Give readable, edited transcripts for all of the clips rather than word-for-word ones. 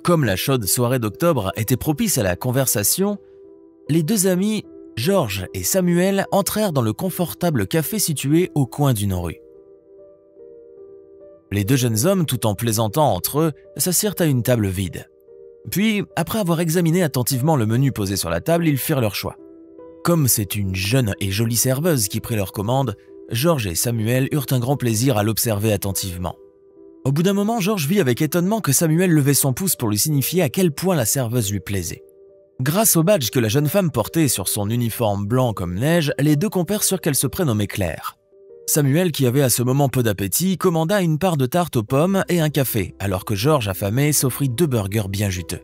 Comme la chaude soirée d'octobre était propice à la conversation, les deux amis, George et Samuel, entrèrent dans le confortable café situé au coin d'une rue. Les deux jeunes hommes, tout en plaisantant entre eux, s'assirent à une table vide. Puis, après avoir examiné attentivement le menu posé sur la table, ils firent leur choix. Comme c'est une jeune et jolie serveuse qui prit leur commande, George et Samuel eurent un grand plaisir à l'observer attentivement. Au bout d'un moment, George vit avec étonnement que Samuel levait son pouce pour lui signifier à quel point la serveuse lui plaisait. Grâce au badge que la jeune femme portait sur son uniforme blanc comme neige, les deux compères surent qu'elle se prénommait Claire. Samuel, qui avait à ce moment peu d'appétit, commanda une part de tarte aux pommes et un café, alors que George, affamé, s'offrit 2 burgers bien juteux.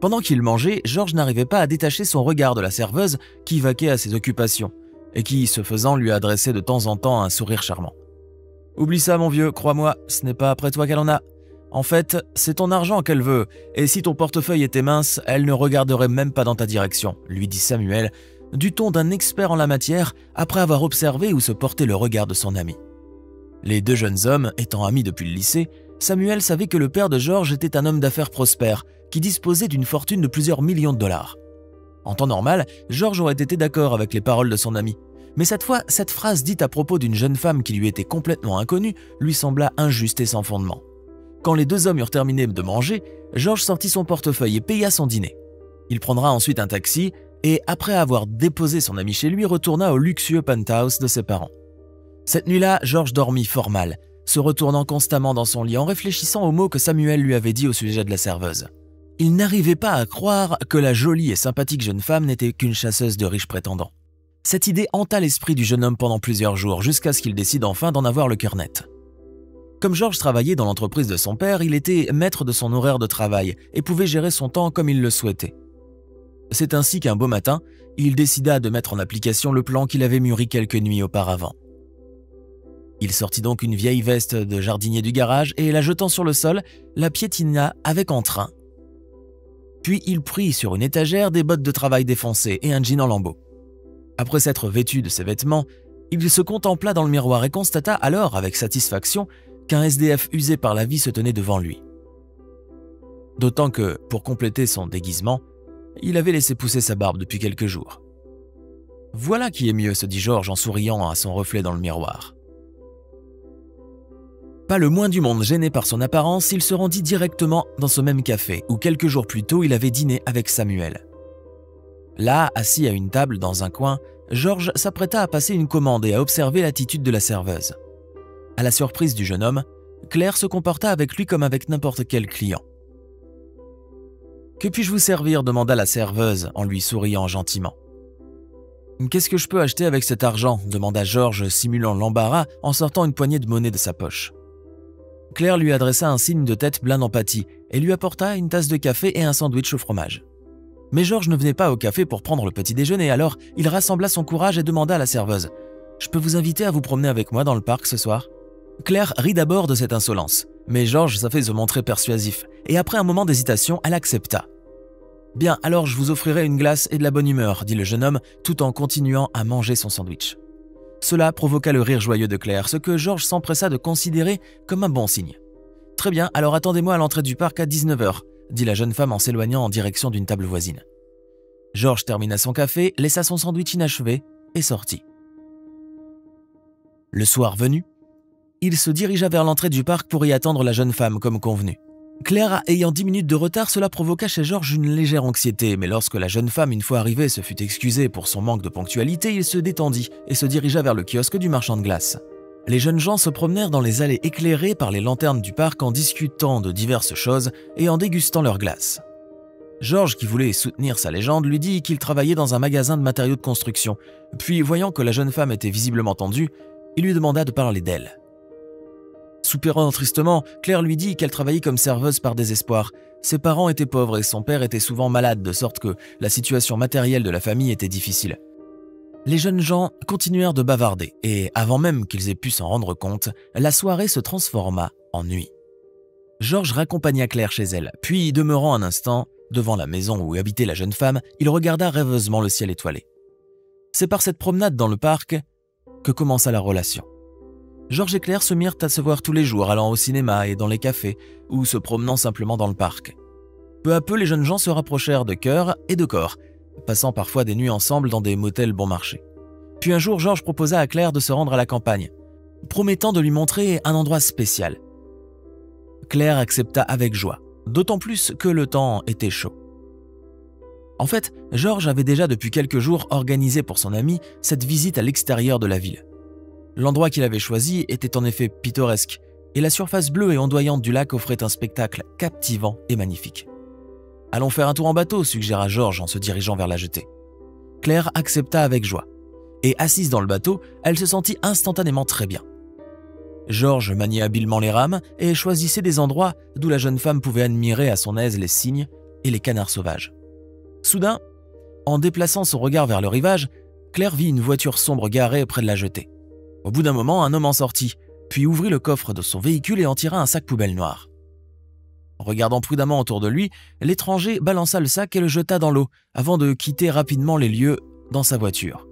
Pendant qu'il mangeait, George n'arrivait pas à détacher son regard de la serveuse qui vaquait à ses occupations et qui, ce faisant, lui adressait de temps en temps un sourire charmant. « Oublie ça, mon vieux, crois-moi, ce n'est pas après toi qu'elle en a. En fait, c'est ton argent qu'elle veut, et si ton portefeuille était mince, elle ne regarderait même pas dans ta direction, » lui dit Samuel, du ton d'un expert en la matière, après avoir observé où se portait le regard de son ami. Les deux jeunes hommes, étant amis depuis le lycée, Samuel savait que le père de George était un homme d'affaires prospère, qui disposait d'une fortune de plusieurs millions de dollars. En temps normal, George aurait été d'accord avec les paroles de son ami. Mais cette fois, cette phrase dite à propos d'une jeune femme qui lui était complètement inconnue lui sembla injuste et sans fondement. Quand les deux hommes eurent terminé de manger, George sortit son portefeuille et paya son dîner. Il prendra ensuite un taxi et, après avoir déposé son ami chez lui, retourna au luxueux penthouse de ses parents. Cette nuit-là, George dormit fort mal, se retournant constamment dans son lit en réfléchissant aux mots que Samuel lui avait dit au sujet de la serveuse. Il n'arrivait pas à croire que la jolie et sympathique jeune femme n'était qu'une chasseuse de riches prétendants. Cette idée hanta l'esprit du jeune homme pendant plusieurs jours, jusqu'à ce qu'il décide enfin d'en avoir le cœur net. Comme George travaillait dans l'entreprise de son père, il était maître de son horaire de travail et pouvait gérer son temps comme il le souhaitait. C'est ainsi qu'un beau matin, il décida de mettre en application le plan qu'il avait mûri quelques nuits auparavant. Il sortit donc une vieille veste de jardinier du garage et, la jetant sur le sol, la piétina avec entrain. Puis il prit sur une étagère des bottes de travail défoncées et un jean en lambeaux. Après s'être vêtu de ses vêtements, il se contempla dans le miroir et constata alors avec satisfaction qu'un SDF usé par la vie se tenait devant lui. D'autant que, pour compléter son déguisement, il avait laissé pousser sa barbe depuis quelques jours. « Voilà qui est mieux », se dit George en souriant à son reflet dans le miroir. Pas le moins du monde gêné par son apparence, il se rendit directement dans ce même café où quelques jours plus tôt il avait dîné avec Samuel. Là, assis à une table dans un coin, George s'apprêta à passer une commande et à observer l'attitude de la serveuse. À la surprise du jeune homme, Claire se comporta avec lui comme avec n'importe quel client. « Que puis-je vous servir ?» demanda la serveuse en lui souriant gentiment. « Qu'est-ce que je peux acheter avec cet argent ?» demanda George, simulant l'embarras en sortant une poignée de monnaie de sa poche. Claire lui adressa un signe de tête plein d'empathie et lui apporta une tasse de café et un sandwich au fromage. Mais George ne venait pas au café pour prendre le petit déjeuner, alors il rassembla son courage et demanda à la serveuse « Je peux vous inviter à vous promener avec moi dans le parc ce soir ?» Claire rit d'abord de cette insolence, mais George savait se montrer persuasif, et après un moment d'hésitation, elle accepta. « Bien, alors je vous offrirai une glace et de la bonne humeur, » dit le jeune homme, tout en continuant à manger son sandwich. Cela provoqua le rire joyeux de Claire, ce que George s'empressa de considérer comme un bon signe. « Très bien, alors attendez-moi à l'entrée du parc à 19h, » dit la jeune femme en s'éloignant en direction d'une table voisine. George termina son café, laissa son sandwich inachevé et sortit. Le soir venu, il se dirigea vers l'entrée du parc pour y attendre la jeune femme comme convenu. Claire ayant 10 minutes de retard, cela provoqua chez George une légère anxiété, mais lorsque la jeune femme, une fois arrivée, se fut excusée pour son manque de ponctualité, il se détendit et se dirigea vers le kiosque du marchand de glace. Les jeunes gens se promenèrent dans les allées éclairées par les lanternes du parc en discutant de diverses choses et en dégustant leurs glaces. George, qui voulait soutenir sa légende, lui dit qu'il travaillait dans un magasin de matériaux de construction, puis voyant que la jeune femme était visiblement tendue, il lui demanda de parler d'elle. Soupirant tristement, Claire lui dit qu'elle travaillait comme serveuse par désespoir. Ses parents étaient pauvres et son père était souvent malade, de sorte que la situation matérielle de la famille était difficile. Les jeunes gens continuèrent de bavarder et, avant même qu'ils aient pu s'en rendre compte, la soirée se transforma en nuit. George raccompagna Claire chez elle, puis, demeurant un instant devant la maison où habitait la jeune femme, il regarda rêveusement le ciel étoilé. C'est par cette promenade dans le parc que commença la relation. George et Claire se mirent à se voir tous les jours, allant au cinéma et dans les cafés, ou se promenant simplement dans le parc. Peu à peu, les jeunes gens se rapprochèrent de cœur et de corps, passant parfois des nuits ensemble dans des motels bon marché. Puis un jour, George proposa à Claire de se rendre à la campagne, promettant de lui montrer un endroit spécial. Claire accepta avec joie, d'autant plus que le temps était chaud. En fait, George avait déjà depuis quelques jours organisé pour son ami cette visite à l'extérieur de la ville. L'endroit qu'il avait choisi était en effet pittoresque, et la surface bleue et ondoyante du lac offrait un spectacle captivant et magnifique. « Allons faire un tour en bateau », suggéra George en se dirigeant vers la jetée. Claire accepta avec joie, et assise dans le bateau, elle se sentit instantanément très bien. George maniait habilement les rames et choisissait des endroits d'où la jeune femme pouvait admirer à son aise les cygnes et les canards sauvages. Soudain, en déplaçant son regard vers le rivage, Claire vit une voiture sombre garée près de la jetée. Au bout d'un moment, un homme en sortit, puis ouvrit le coffre de son véhicule et en tira un sac poubelle noir. Regardant prudemment autour de lui, l'étranger balança le sac et le jeta dans l'eau, avant de quitter rapidement les lieux dans sa voiture.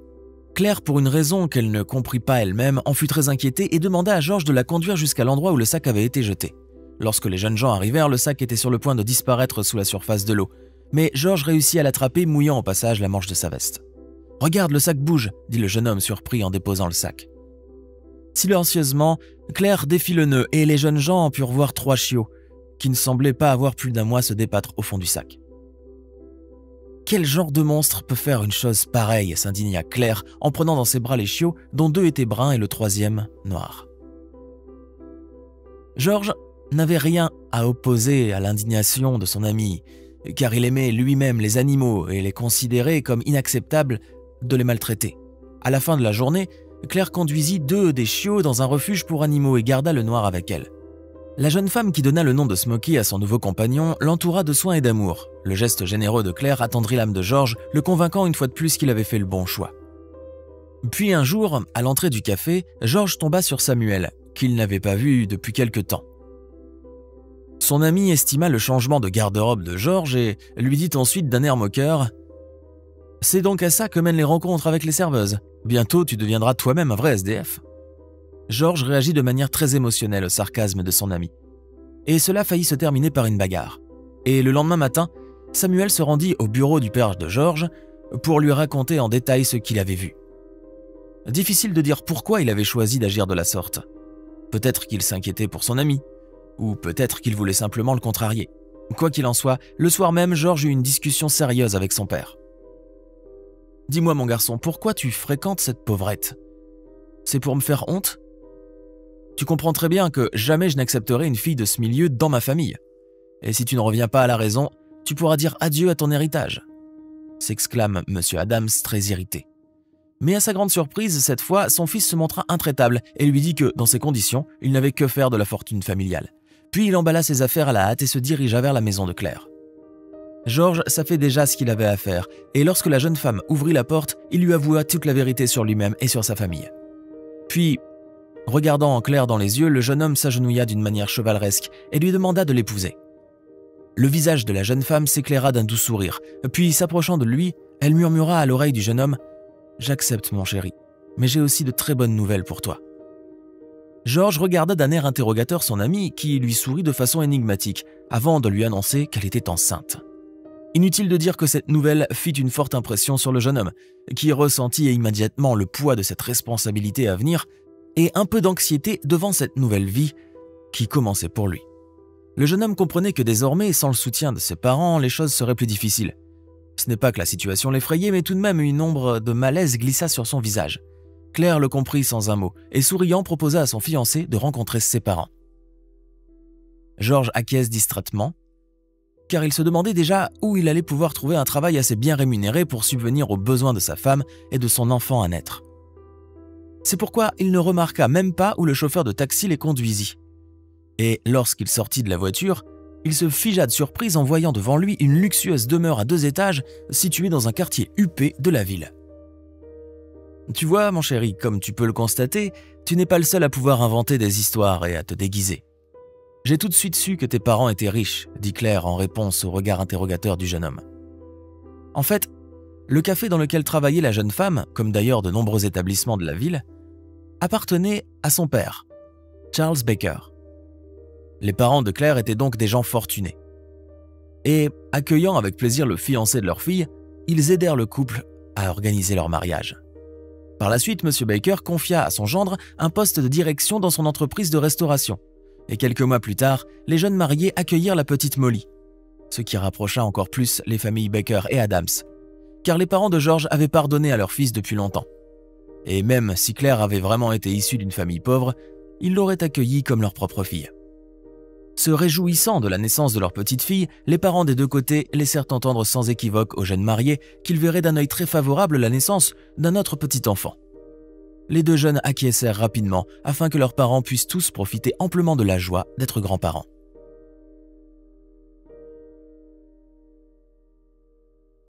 Claire, pour une raison qu'elle ne comprit pas elle-même, en fut très inquiétée et demanda à George de la conduire jusqu'à l'endroit où le sac avait été jeté. Lorsque les jeunes gens arrivèrent, le sac était sur le point de disparaître sous la surface de l'eau, mais George réussit à l'attraper, mouillant au passage la manche de sa veste. « Regarde, le sac bouge !» dit le jeune homme surpris en déposant le sac. Silencieusement, Claire défit le nœud et les jeunes gens purent voir 3 chiots, qui ne semblaient pas avoir plus d'1 mois se débattre au fond du sac. Quel genre de monstre peut faire une chose pareille, s'indigna Claire en prenant dans ses bras les chiots, dont 2 étaient bruns et le 3e noir. George n'avait rien à opposer à l'indignation de son ami, car il aimait lui-même les animaux et les considérait comme inacceptables de les maltraiter. À la fin de la journée, Claire conduisit 2 des chiots dans un refuge pour animaux et garda le noir avec elle. La jeune femme qui donna le nom de Smokey à son nouveau compagnon l'entoura de soins et d'amour. Le geste généreux de Claire attendrit l'âme de George, le convainquant une fois de plus qu'il avait fait le bon choix. Puis un jour, à l'entrée du café, George tomba sur Samuel, qu'il n'avait pas vu depuis quelque temps. Son ami estima le changement de garde-robe de George et lui dit ensuite d'un air moqueur « C'est donc à ça que mènent les rencontres avec les serveuses. Bientôt, tu deviendras toi-même un vrai SDF. » George réagit de manière très émotionnelle au sarcasme de son ami. Et cela faillit se terminer par une bagarre. Et le lendemain matin, Samuel se rendit au bureau du père de George pour lui raconter en détail ce qu'il avait vu. Difficile de dire pourquoi il avait choisi d'agir de la sorte. Peut-être qu'il s'inquiétait pour son ami, ou peut-être qu'il voulait simplement le contrarier. Quoi qu'il en soit, le soir même, George eut une discussion sérieuse avec son père. « Dis-moi mon garçon, pourquoi tu fréquentes cette pauvrette? C'est pour me faire honte ? Tu comprends très bien que jamais je n'accepterai une fille de ce milieu dans ma famille. Et si tu ne reviens pas à la raison, tu pourras dire adieu à ton héritage. » s'exclame M. Adams très irrité. Mais à sa grande surprise, cette fois, son fils se montra intraitable et lui dit que, dans ces conditions, il n'avait que faire de la fortune familiale. Puis il emballa ses affaires à la hâte et se dirigea vers la maison de Claire. George savait déjà ce qu'il avait à faire, et lorsque la jeune femme ouvrit la porte, il lui avoua toute la vérité sur lui-même et sur sa famille. Puis, regardant en Claire dans les yeux, le jeune homme s'agenouilla d'une manière chevaleresque et lui demanda de l'épouser. Le visage de la jeune femme s'éclaira d'un doux sourire, puis s'approchant de lui, elle murmura à l'oreille du jeune homme « J'accepte mon chéri, mais j'ai aussi de très bonnes nouvelles pour toi. » George regarda d'un air interrogateur son ami qui lui sourit de façon énigmatique avant de lui annoncer qu'elle était enceinte. Inutile de dire que cette nouvelle fit une forte impression sur le jeune homme, qui ressentit immédiatement le poids de cette responsabilité à venir et un peu d'anxiété devant cette nouvelle vie qui commençait pour lui. Le jeune homme comprenait que désormais, sans le soutien de ses parents, les choses seraient plus difficiles. Ce n'est pas que la situation l'effrayait, mais tout de même une ombre de malaise glissa sur son visage. Claire le comprit sans un mot, et souriant proposa à son fiancé de rencontrer ses parents. George acquiesce distraitement, car il se demandait déjà où il allait pouvoir trouver un travail assez bien rémunéré pour subvenir aux besoins de sa femme et de son enfant à naître. C'est pourquoi il ne remarqua même pas où le chauffeur de taxi les conduisit. Et lorsqu'il sortit de la voiture, il se figea de surprise en voyant devant lui une luxueuse demeure à 2 étages située dans un quartier huppé de la ville. « Tu vois, mon chéri, comme tu peux le constater, tu n'es pas le seul à pouvoir inventer des histoires et à te déguiser. J'ai tout de suite su que tes parents étaient riches, » dit Claire en réponse au regard interrogateur du jeune homme. En fait, le café dans lequel travaillait la jeune femme, comme d'ailleurs de nombreux établissements de la ville, appartenait à son père, Charles Baker. Les parents de Claire étaient donc des gens fortunés. Et, accueillant avec plaisir le fiancé de leur fille, ils aidèrent le couple à organiser leur mariage. Par la suite, M. Baker confia à son gendre un poste de direction dans son entreprise de restauration. Et quelques mois plus tard, les jeunes mariés accueillirent la petite Molly, ce qui rapprocha encore plus les familles Baker et Adams, car les parents de George avaient pardonné à leur fils depuis longtemps. Et même si Claire avait vraiment été issue d'une famille pauvre, ils l'auraient accueillie comme leur propre fille. Se réjouissant de la naissance de leur petite fille, les parents des deux côtés laissèrent entendre sans équivoque aux jeunes mariés qu'ils verraient d'un œil très favorable la naissance d'un autre petit enfant. Les deux jeunes acquiescèrent rapidement afin que leurs parents puissent tous profiter amplement de la joie d'être grands-parents.